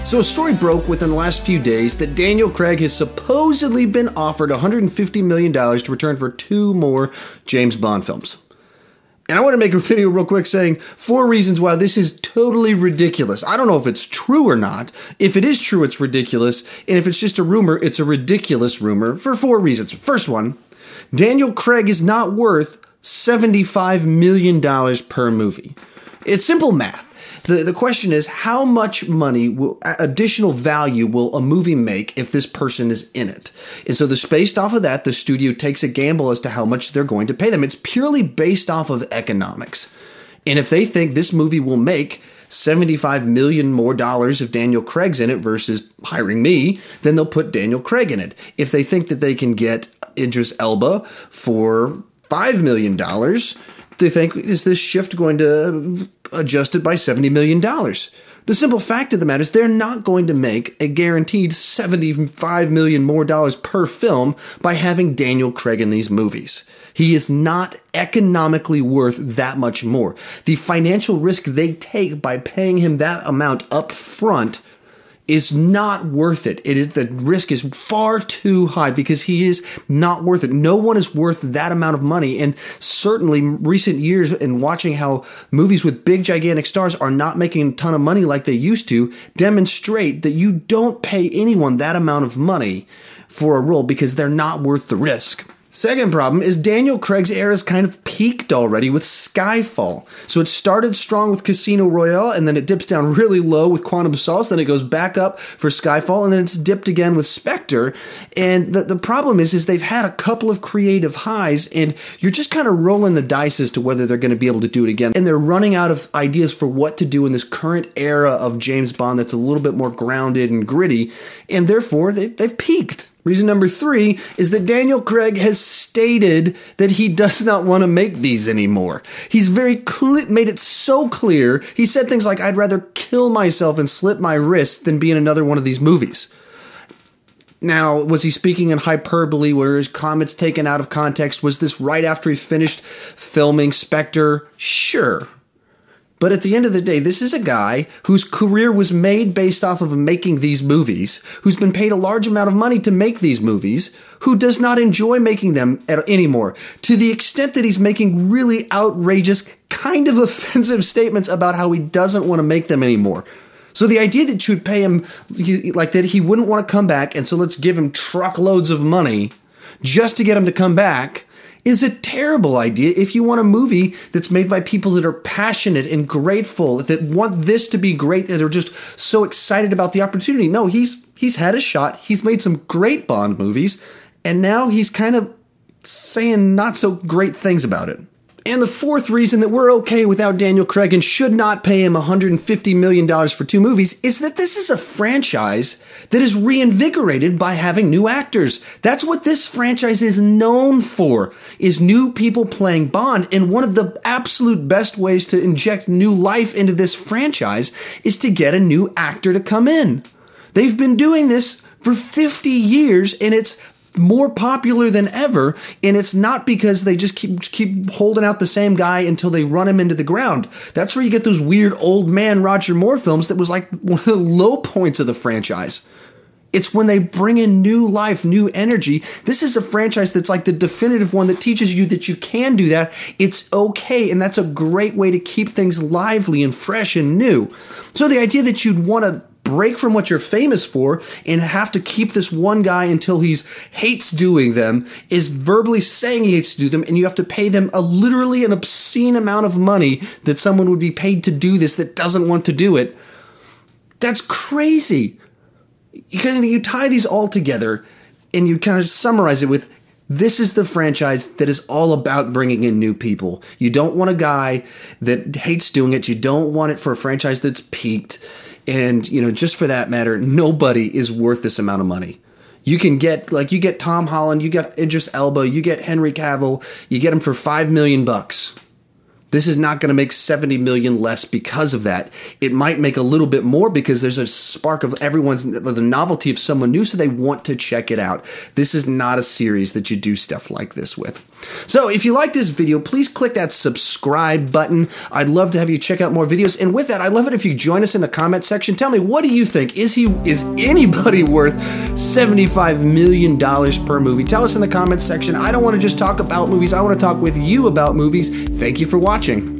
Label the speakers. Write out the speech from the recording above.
Speaker 1: So a story broke within the last few days that Daniel Craig has supposedly been offered $150 million to return for 2 more James Bond films. And I want to make a video real quick saying 4 reasons why this is totally ridiculous. I don't know if it's true or not. If it is true, it's ridiculous. And if it's just a rumor, it's a ridiculous rumor for 4 reasons. First one, Daniel Craig is not worth $75 million per movie. It's simple math. The question is, how much money, additional value will a movie make if this person is in it? And so based off of that, the studio takes a gamble as to how much they're going to pay them. It's purely based off of economics. And if they think this movie will make $75 million more if Daniel Craig's in it versus hiring me, then they'll put Daniel Craig in it. If they think that they can get Idris Elba for $5 million, they think, is this shift going to adjust it by $70 million? The simple fact of the matter is they're not going to make a guaranteed $75 million more per film by having Daniel Craig in these movies. He is not economically worth that much more. The financial risk they take by paying him that amount up front is not worth it. The risk is far too high because he is not worth it. No one is worth that amount of money. And certainly recent years and watching how movies with big, gigantic stars are not making a ton of money like they used to demonstrate that you don't pay anyone that amount of money for a role because they're not worth the risk. Second problem is Daniel Craig's era is kind of peaked already with Skyfall. So it started strong with Casino Royale, and then it dips down really low with Quantum of Solace, then it goes back up for Skyfall, and then it's dipped again with Spectre. And the problem is they've had a couple of creative highs, and you're just kind of rolling the dice as to whether they're going to be able to do it again. And they're running out of ideas for what to do in this current era of James Bond that's a little bit more grounded and gritty, and therefore they've peaked. Reason number 3 is that Daniel Craig has stated that he does not want to make these anymore. He's made it so clear. He said things like, I'd rather kill myself and slit my wrist than be in another one of these movies. Now, was he speaking in hyperbole? Were his comments taken out of context? Was this right after he finished filming Spectre? Sure. But at the end of the day, this is a guy whose career was made based off of making these movies, who's been paid a large amount of money to make these movies, who does not enjoy making them anymore, to the extent that he's making really outrageous, kind of offensive statements about how he doesn't want to make them anymore. So the idea that you would pay him, like that he wouldn't want to come back, and so let's give him truckloads of money just to get him to come back, is a terrible idea if you want a movie that's made by people that are passionate and grateful, that want this to be great, that are just so excited about the opportunity. No, he's had a shot. He's made some great Bond movies, and now he's kind of saying not so great things about it. And the 4th reason that we're okay without Daniel Craig and should not pay him $150 million for 2 movies is that this is a franchise that is reinvigorated by having new actors. That's what this franchise is known for, is new people playing Bond. And one of the absolute best ways to inject new life into this franchise is to get a new actor to come in. They've been doing this for 50 years, and it's more popular than ever, and it's not because they just keep holding out the same guy until they run him into the ground. That's where you get those weird old man Roger Moore films that was like one of the low points of the franchise. It's when they bring in new life, new energy. This is a franchise that's like the definitive one that teaches you that you can do that. It's okay, and that's a great way to keep things lively and fresh and new. So the idea that you'd want to break from what you're famous for and have to keep this one guy until he hates doing them, is verbally saying he hates to do them, and you have to pay them literally an obscene amount of money that someone would be paid to do this that doesn't want to do it. That's crazy. You tie these all together and you kind of summarize it with, this is the franchise that is all about bringing in new people. You don't want a guy that hates doing it. You don't want it for a franchise that's peaked. And, just for that matter, nobody is worth this amount of money. You can get, you get Tom Holland, you get Idris Elba, you get Henry Cavill, you get him for $5 million. This is not going to make $70 million less because of that. It might make a little bit more because there's a spark of the novelty of someone new, so they want to check it out. This is not a series that you do stuff like this with. So if you like this video, please click that subscribe button. I'd love to have you check out more videos. And with that, I'd love it if you join us in the comment section. Tell me, what do you think? Is anybody worth $75 million per movie? Tell us in the comments section. I don't want to just talk about movies. I want to talk with you about movies. Thank you for watching.